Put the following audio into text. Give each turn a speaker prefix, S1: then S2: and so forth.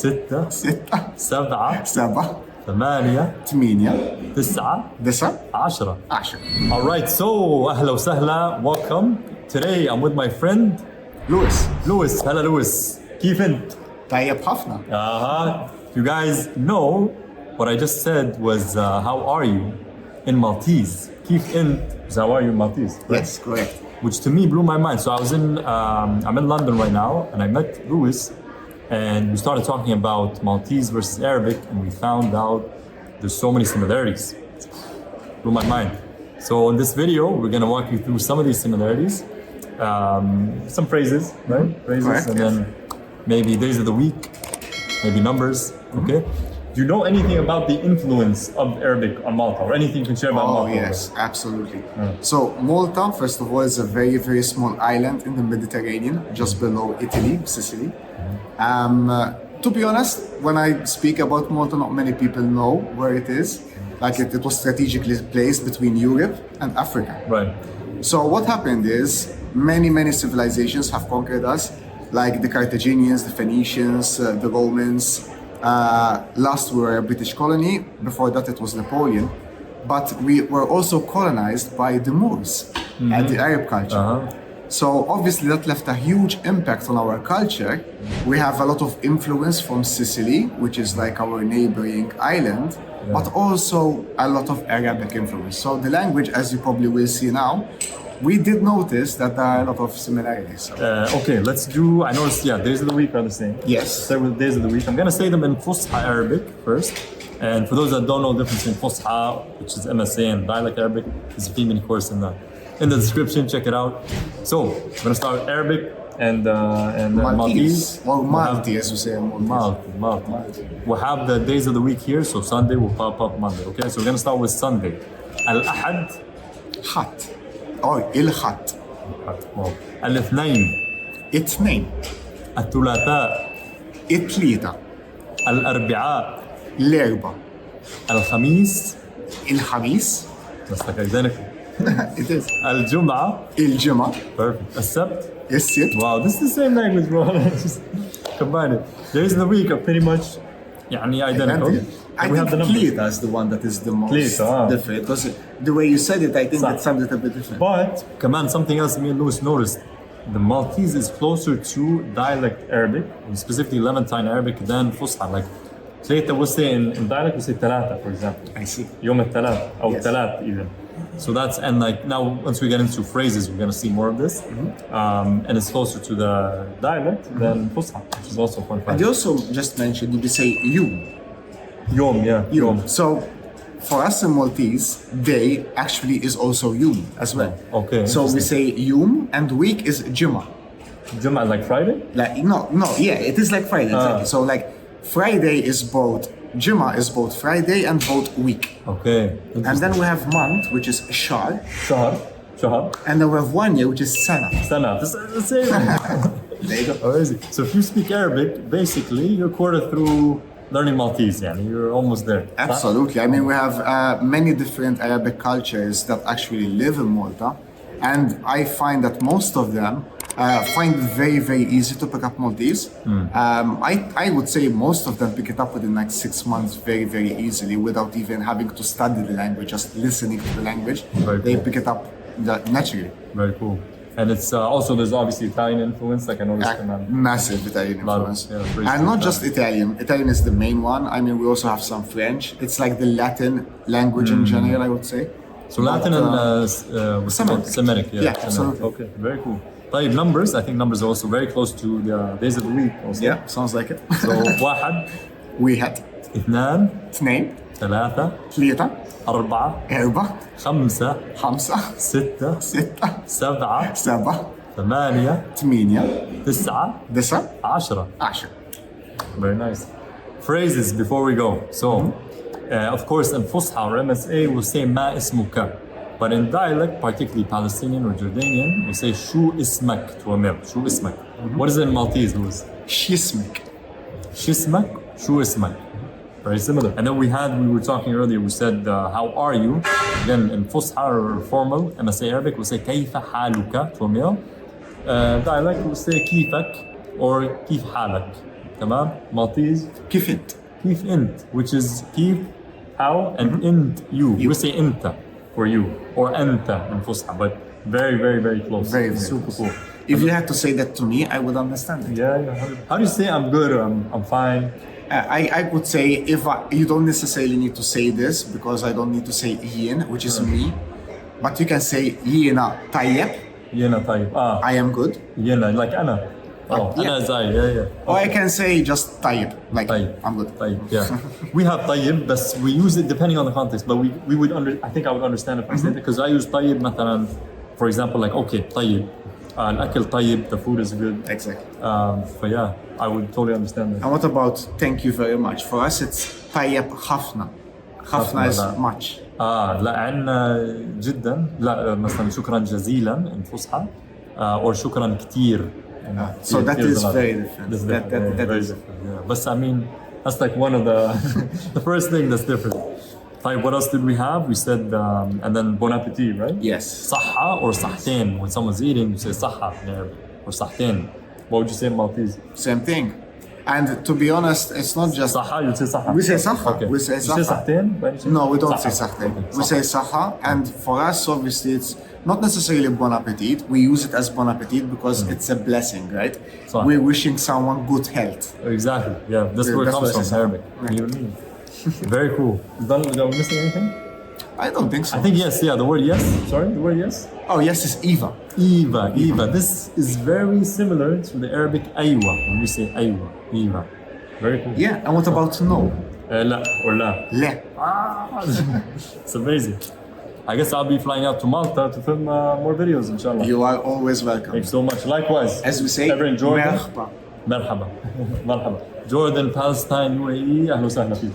S1: ستة
S2: 6
S1: 7
S2: 7
S1: 8
S2: 8
S1: 9
S2: 9
S1: 10.
S2: 10.
S1: Alright, so أهلا وسهلا, welcome. Today I'm with my friend
S2: لويس
S1: هلا لويس, كيف أنت؟
S2: طيب حفنا.
S1: You guys know what I just said was how are you in Maltese? كيف أنت? Is how are you in Maltese?
S2: Yes, correct.
S1: Which to me blew my mind. So I'm in London right now, and I met Louis, and we started talking about Maltese versus Arabic, and we found out there's so many similarities. Blew my mind. So in this video, we're gonna walk you through some of these similarities, some phrases, right? Phrases,
S2: Correct,
S1: and
S2: yes.
S1: then maybe days of the week, maybe numbers. Okay. Do you know anything about the influence of Arabic on Malta, or anything you can share about
S2: Oh
S1: Malta?
S2: yes, absolutely. So Malta, first of all, is a very, very small island in the Mediterranean, just below Italy, Sicily. To be honest, when I speak about Malta, not many people know where it is. Like it was strategically placed between Europe and Africa.
S1: Right.
S2: So what happened is many civilizations have conquered us, like the Carthaginians, the Phoenicians, the Romans. Last we were a British colony. Before that it was Napoleon. But we were also colonized by the Moors and the Arab culture. So obviously that left a huge impact on our culture. We have a lot of influence from Sicily, which is like our neighboring island, but also a lot of Arabic influence. So the language, as you probably will see now, we did notice that there are a lot of similarities.
S1: Okay, let's do, I noticed, days of the week are the same.
S2: Yes.
S1: Several days of the week. I'm gonna say them in Fusha Arabic first. And for those that don't know the difference between Fusha, which is MSA, and dialect Arabic, there's a mini course in the description, check it out. So, we're gonna start with Arabic and Maltese.
S2: Or Maltese, as we say in Maltese.
S1: Maltese. We'll have the days of the week here, so Sunday will pop up Monday, okay? So we're gonna start with Sunday. Al-Ahad.
S2: Khat. Or Il-Khat.
S1: الاثنين.
S2: اثنين.
S1: الثلاثاء.
S2: الثلاثة.
S1: الأربعاء.
S2: الأربعاء.
S1: الخميس.
S2: الخميس.
S1: Just like identical.
S2: It is.
S1: الجمعة.
S2: الجمعة.
S1: Perfect. السبت.
S2: السبت.
S1: Wow, this is the same language, bro. Just combine it. Days of the week are pretty much identical.
S2: I
S1: We
S2: think
S1: have the numbers.
S2: Klita is the one that is the most
S1: Klita,
S2: different. Because the way you said it, I think
S1: صح.
S2: it sounded a bit different.
S1: But, command something else me and Louis noticed. The Maltese is closer to dialect Arabic, specifically Levantine Arabic, than Fusha. Like, we'll say in dialect, we say Talata, for example.
S2: I see.
S1: يوم الثلاث, or
S2: Yes.
S1: Talat even. So that's, and like now, once we get into phrases, we're gonna see more of this. And it's closer to the dialect than Fusha, which is also a fun
S2: And
S1: fact.
S2: you also just mentioned you say you.
S1: Yom, yeah.
S2: Yom. So for us in Maltese, day actually is also yom as well.
S1: Okay,
S2: So we
S1: interesting.
S2: say yom and week is Juma.
S1: Jum'ah, like Friday?
S2: Like no, yeah, it is like Friday. Exactly. So like Friday is both Juma is both Friday and both week.
S1: Okay.
S2: And then we have month, which is Shar,
S1: Shahar.
S2: and then we have one year, which is Sana.
S1: Sana. The same.
S2: There you go.
S1: Amazing. So if you speak Arabic, basically you're quarter through learning Maltese, you're almost there.
S2: Absolutely. I mean, we have many different Arabic cultures that actually live in Malta, and I find that most of them find it very, very easy to pick up Maltese. I would say most of them pick it up within like 6 months very, very easily without even having to study the language, just listening to the language.
S1: Very
S2: They
S1: cool.
S2: pick it up naturally.
S1: Very cool. And it's also, there's obviously Italian influence, like I noticed.
S2: Massive Italian
S1: Lot of,
S2: influence.
S1: pretty
S2: And not just Italian. Italian is the main one. I mean, we also have some French. It's like the Latin language in general, I would say.
S1: So Latin and Semitic.
S2: Yeah, absolutely.
S1: Okay, very cool. طيب, numbers, I think numbers are also very close to the days of the week also.
S2: Yeah, sounds like it.
S1: So واحد,
S2: واحد,
S1: اثنان,
S2: اثنين,
S1: ثلاثة,
S2: ثلاثة,
S1: أربعة,
S2: أربعة,
S1: خمسة,
S2: خمسة,
S1: ستة,
S2: ستة,
S1: سبعة,
S2: سبعة,
S1: ثمانية,
S2: ثمانية,
S1: تسعة,
S2: تسعة,
S1: 10.
S2: 10.
S1: Very nice. Phrases before we go. So, of course, in Fusha or MSA, we'll say ما اسمك. But in dialect, particularly Palestinian or Jordanian, we say شو اسمك to a male. شو اسمك. What is it in Maltese, Louis?
S2: شو اسمك?
S1: شو اسمك, شو اسمك. Very similar. And then we were talking earlier, we said, how are you? Again, in Fusha or formal, MSA Arabic, we say كيف حالك to a male. Dialect, we say كيفك or كيف حالك. تمام. Maltese
S2: كيف انت؟
S1: كيف انت, which is كيف how and ent you. We say انت for you or انت in Fusha, but very very very close.
S2: Very, very
S1: super
S2: close.
S1: cool.
S2: If you had to say that to me, I would understand it.
S1: Yeah. How do you say I'm good or I'm fine?
S2: I would say you don't necessarily need to say this because I don't need to say yin, which is me, but you can say yina tayyib.
S1: يلا طيب.
S2: I am good.
S1: يلا like أنا. Oh,
S2: yeah.
S1: أنا زي yeah.
S2: Or I can say just tayyib, like
S1: طيب.
S2: I'm good.
S1: طيب, yeah. We have طيب, but we use it depending on the context. But we would I think I would understand if I said it because I use طيب مثلا, for example, like okay طيب, الأكل طيب, the food is good.
S2: Exactly.
S1: So yeah, I would totally understand that.
S2: And what about thank you very much? For us, it's tayyib khafna. Khafna is
S1: لا.
S2: much.
S1: لا عنا جدا, لا مثلا شكرا جزيلا in فصحى, or شكرا كتير.
S2: So that
S1: Here's
S2: is
S1: a lot.
S2: very different.
S1: That's
S2: That
S1: very
S2: is
S1: different. Yeah. But I mean, that's like one of the the first thing that's different. Like, what else did we have? We said, and then bon appetit, right?
S2: yes.
S1: صحة or صحتين. When someone's eating, you say صحة in Arabic, or صحتين. What would you say in Maltese?
S2: Same thing. And to be honest, it's not just
S1: صحة, you say صحة.
S2: we say صحة.
S1: Okay.
S2: We say
S1: You say
S2: صحة.
S1: صحتين by any chance?
S2: No, we don't
S1: صحة.
S2: say صحتين.
S1: Okay.
S2: We say صحة, and for us, obviously, it's not necessarily bon appetit. We use it as bon appetit because it's a blessing, right?
S1: صح.
S2: We're wishing someone good health.
S1: Exactly. Yeah, that's where it
S2: That's
S1: comes
S2: what
S1: from.
S2: I
S1: Arabic.
S2: Right.
S1: You mean? Very cool. Are we missing anything?
S2: I don't think so.
S1: I think yes. Yeah, the word yes. Sorry, the word yes.
S2: Oh, yes, it's Eva.
S1: Eva. This is very similar to the Arabic aywa. When we say aywa, Eva. Very cool.
S2: Yeah, and what about no?
S1: لا or لا.
S2: Le.
S1: It's amazing. I guess I'll be flying out to Malta to film more videos, inshallah.
S2: You are always welcome.
S1: Thanks so much. Likewise.
S2: As we say,
S1: ever in Jordan.
S2: مرحبا.
S1: مرحبا. مرحبا. Jordan, Palestine, UAE. أهلا وسهلا فيك.